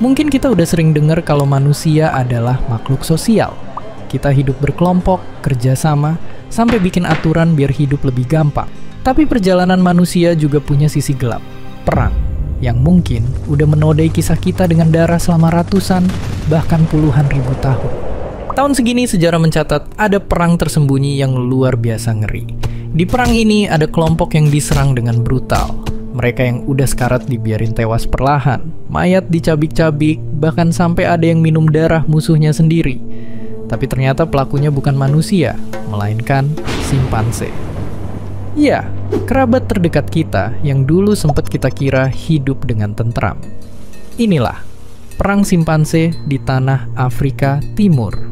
Mungkin kita udah sering dengar kalau manusia adalah makhluk sosial. Kita hidup berkelompok, kerjasama, sampai bikin aturan biar hidup lebih gampang. Tapi perjalanan manusia juga punya sisi gelap, perang, yang mungkin udah menodai kisah kita dengan darah selama ratusan, bahkan puluhan ribu tahun. Tahun segini sejarah mencatat ada perang tersembunyi yang luar biasa ngeri. Di perang ini ada kelompok yang diserang dengan brutal. Mereka yang udah sekarat dibiarin tewas perlahan, mayat dicabik-cabik, bahkan sampai ada yang minum darah musuhnya sendiri. Tapi ternyata pelakunya bukan manusia, melainkan simpanse. Ya, kerabat terdekat kita yang dulu sempat kita kira hidup dengan tentram. Inilah perang simpanse di tanah Afrika Timur.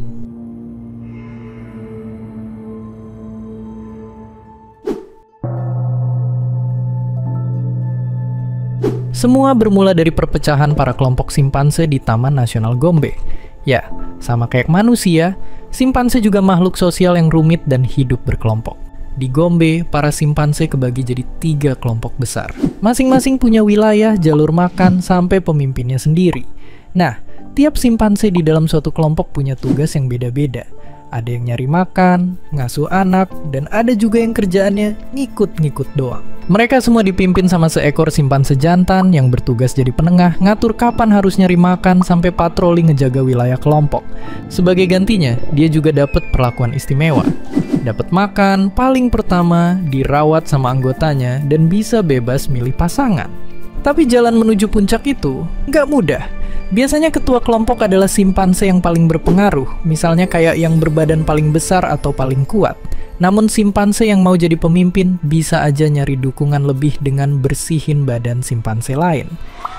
Semua bermula dari perpecahan para kelompok simpanse di Taman Nasional Gombe. Ya, sama kayak manusia, simpanse juga makhluk sosial yang rumit dan hidup berkelompok. Di Gombe, para simpanse kebagi jadi 3 kelompok besar. Masing-masing punya wilayah, jalur makan, sampai pemimpinnya sendiri. Nah, tiap simpanse di dalam suatu kelompok punya tugas yang beda-beda. Ada yang nyari makan, ngasuh anak, dan ada juga yang kerjaannya ngikut-ngikut doang. Mereka semua dipimpin sama seekor simpanse jantan yang bertugas jadi penengah, ngatur kapan harus nyari makan sampai patroli ngejaga wilayah kelompok. Sebagai gantinya, dia juga dapat perlakuan istimewa. Dapat makan paling pertama, dirawat sama anggotanya, dan bisa bebas milih pasangan. Tapi jalan menuju puncak itu nggak mudah. Biasanya ketua kelompok adalah simpanse yang paling berpengaruh, misalnya kayak yang berbadan paling besar atau paling kuat. Namun simpanse yang mau jadi pemimpin bisa aja nyari dukungan lebih dengan bersihin badan simpanse lain.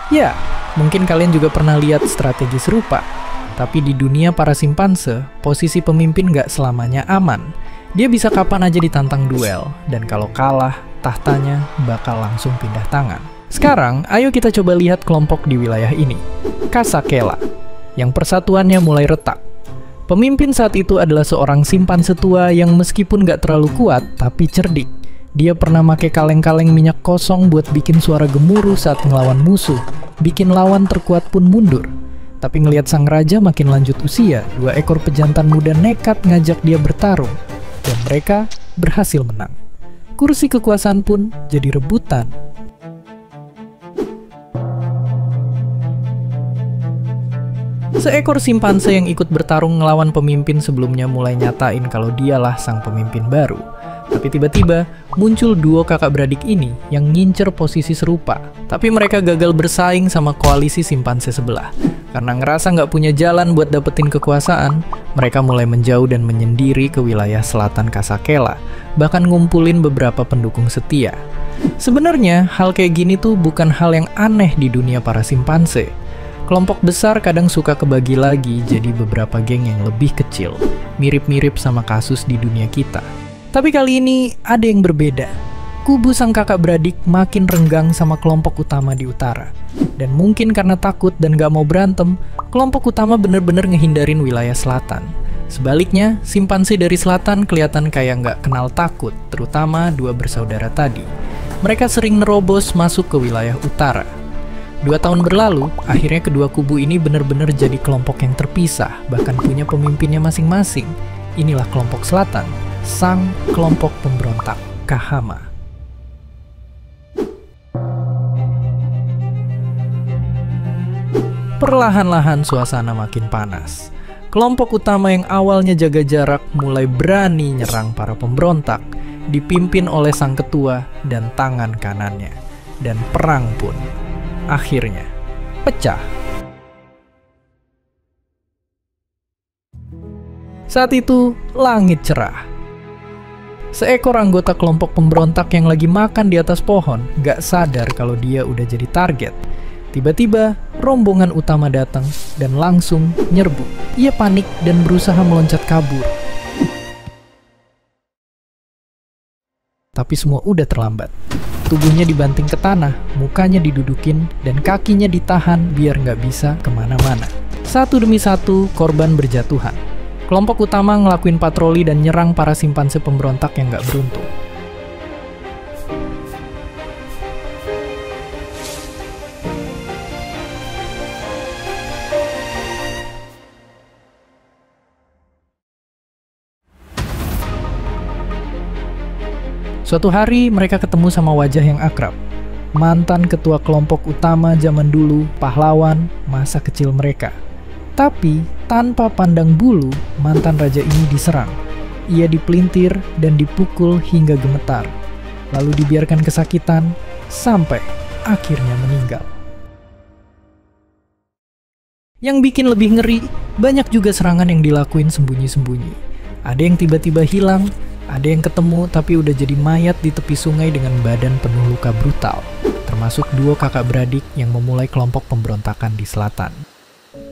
Ya, mungkin kalian juga pernah lihat strategi serupa. Tapi di dunia para simpanse, posisi pemimpin nggak selamanya aman. Dia bisa kapan aja ditantang duel, dan kalau kalah, tahtanya bakal langsung pindah tangan. Sekarang, ayo kita coba lihat kelompok di wilayah ini. Kasakela, yang persatuannya mulai retak. Pemimpin saat itu adalah seorang simpanse tua yang meskipun gak terlalu kuat, tapi cerdik. Dia pernah pakai kaleng-kaleng minyak kosong buat bikin suara gemuruh saat ngelawan musuh, bikin lawan terkuat pun mundur. Tapi ngelihat sang raja makin lanjut usia, 2 ekor pejantan muda nekat ngajak dia bertarung. Dan mereka berhasil menang. Kursi kekuasaan pun jadi rebutan. Seekor simpanse yang ikut bertarung ngelawan pemimpin sebelumnya mulai nyatain kalau dialah sang pemimpin baru. Tapi tiba-tiba muncul duo kakak beradik ini yang ngincer posisi serupa. Tapi mereka gagal bersaing sama koalisi simpanse sebelah. Karena ngerasa nggak punya jalan buat dapetin kekuasaan, mereka mulai menjauh dan menyendiri ke wilayah selatan Kasakela, bahkan ngumpulin beberapa pendukung setia. Sebenarnya hal kayak gini tuh bukan hal yang aneh di dunia para simpanse. Kelompok besar kadang suka kebagi lagi jadi beberapa geng yang lebih kecil, mirip-mirip sama kasus di dunia kita. Tapi kali ini ada yang berbeda. Kubu sang kakak beradik makin renggang sama kelompok utama di utara. Dan mungkin karena takut dan gak mau berantem, kelompok utama bener-bener ngehindarin wilayah selatan. Sebaliknya, simpanse dari selatan kelihatan kayak gak kenal takut, terutama 2 bersaudara tadi. Mereka sering nerobos masuk ke wilayah utara. 2 tahun berlalu, akhirnya kedua kubu ini benar-benar jadi kelompok yang terpisah, bahkan punya pemimpinnya masing-masing. Inilah kelompok selatan, sang kelompok pemberontak, Kahama. Perlahan-lahan suasana makin panas. Kelompok utama yang awalnya jaga jarak mulai berani nyerang para pemberontak, dipimpin oleh sang ketua dan tangan kanannya. Dan perang pun akhirnya pecah. Saat itu, langit cerah. Seekor anggota kelompok pemberontak yang lagi makan di atas pohon gak sadar kalau dia udah jadi target. Tiba-tiba, rombongan utama datang dan langsung nyerbu. Ia panik dan berusaha meloncat kabur. Tapi semua udah terlambat. Tubuhnya dibanting ke tanah, mukanya didudukin, dan kakinya ditahan biar nggak bisa kemana-mana. Satu demi satu, korban berjatuhan. Kelompok utama ngelakuin patroli dan nyerang para simpanse pemberontak yang nggak beruntung. Suatu hari mereka ketemu sama wajah yang akrab. Mantan ketua kelompok utama zaman dulu, pahlawan masa kecil mereka. Tapi tanpa pandang bulu, mantan raja ini diserang. Ia dipelintir dan dipukul hingga gemetar. Lalu dibiarkan kesakitan sampai akhirnya meninggal. Yang bikin lebih ngeri, banyak juga serangan yang dilakuin sembunyi-sembunyi. Ada yang tiba-tiba hilang, ada yang ketemu tapi udah jadi mayat di tepi sungai dengan badan penuh luka brutal, termasuk duo kakak beradik yang memulai kelompok pemberontakan di selatan.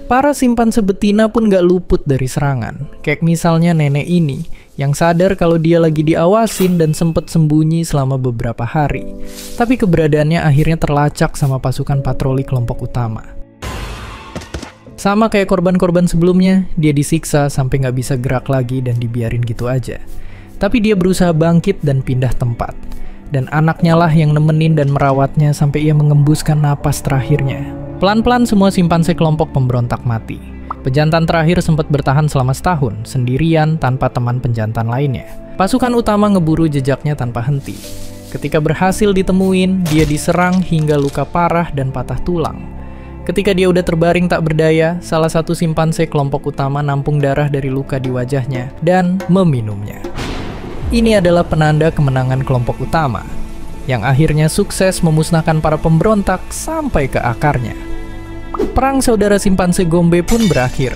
Para simpanse betina pun gak luput dari serangan, kayak misalnya nenek ini, yang sadar kalau dia lagi diawasin dan sempet sembunyi selama beberapa hari. Tapi keberadaannya akhirnya terlacak sama pasukan patroli kelompok utama. Sama kayak korban-korban sebelumnya, dia disiksa sampai gak bisa gerak lagi dan dibiarin gitu aja. Tapi dia berusaha bangkit dan pindah tempat. Dan anaknya lah yang nemenin dan merawatnya sampai ia mengembuskan napas terakhirnya. Pelan-pelan semua simpanse kelompok pemberontak mati. Pejantan terakhir sempat bertahan selama setahun, sendirian tanpa teman penjantan lainnya. Pasukan utama ngeburu jejaknya tanpa henti. Ketika berhasil ditemuin, dia diserang hingga luka parah dan patah tulang. Ketika dia udah terbaring tak berdaya, salah satu simpanse kelompok utama nampung darah dari luka di wajahnya dan meminumnya. Ini adalah penanda kemenangan kelompok utama, yang akhirnya sukses memusnahkan para pemberontak sampai ke akarnya. Perang saudara simpanse Gombe pun berakhir.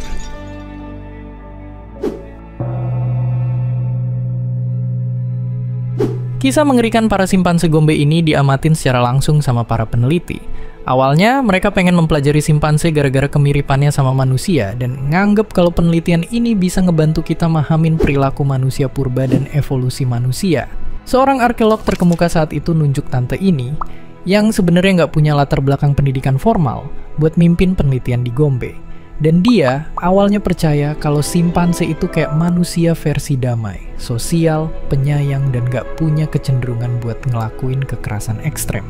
Kisah mengerikan para simpanse Gombe ini diamatin secara langsung sama para peneliti. Awalnya, mereka pengen mempelajari simpanse gara-gara kemiripannya sama manusia dan nganggep kalau penelitian ini bisa ngebantu kita mahamin perilaku manusia purba dan evolusi manusia. Seorang arkeolog terkemuka saat itu nunjuk tante ini, yang sebenarnya nggak punya latar belakang pendidikan formal, buat mimpin penelitian di Gombe. Dan dia awalnya percaya kalau simpanse itu kayak manusia versi damai, sosial, penyayang, dan nggak punya kecenderungan buat ngelakuin kekerasan ekstrem.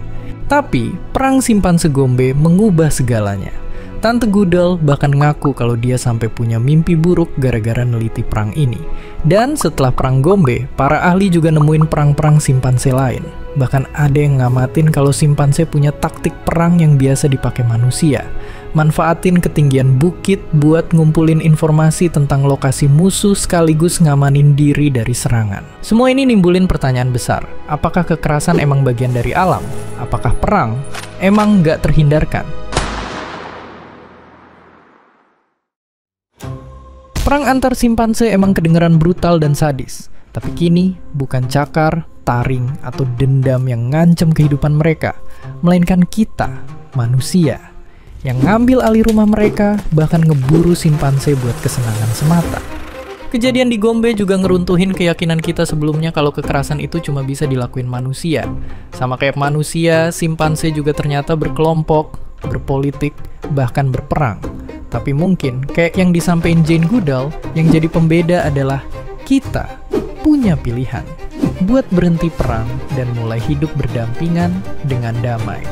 Tapi, perang simpanse Gombe mengubah segalanya. Tante Goodall bahkan ngaku kalau dia sampai punya mimpi buruk gara-gara neliti perang ini. Dan setelah perang Gombe, para ahli juga nemuin perang-perang simpanse lain. Bahkan ada yang ngamatin kalau simpanse punya taktik perang yang biasa dipakai manusia. Manfaatin ketinggian bukit buat ngumpulin informasi tentang lokasi musuh sekaligus ngamanin diri dari serangan. Semua ini nimbulin pertanyaan besar. Apakah kekerasan emang bagian dari alam? Apakah perang emang nggak terhindarkan? Perang antar simpanse emang kedengeran brutal dan sadis. Tapi kini bukan cakar, taring, atau dendam yang ngancem kehidupan mereka, melainkan kita, manusia, yang ngambil alih rumah mereka, bahkan ngeburu simpanse buat kesenangan semata. Kejadian di Gombe juga ngeruntuhin keyakinan kita sebelumnya kalau kekerasan itu cuma bisa dilakuin manusia. Sama kayak manusia, simpanse juga ternyata berkelompok, berpolitik, bahkan berperang. Tapi mungkin, kayak yang disampaikan Jane Goodall, yang jadi pembeda adalah kita punya pilihan buat berhenti perang dan mulai hidup berdampingan dengan damai.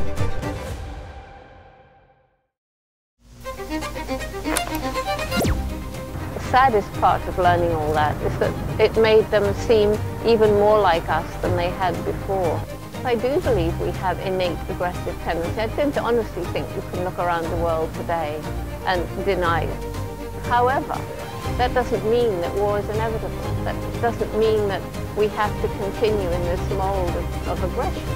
The saddest part of learning all that is that it made them seem even more like us than they had before. I do believe we have innate aggressive tendency. I don't honestly think you can look around the world today and deny it. However, that doesn't mean that war is inevitable. That doesn't mean that we have to continue in this mold of aggression.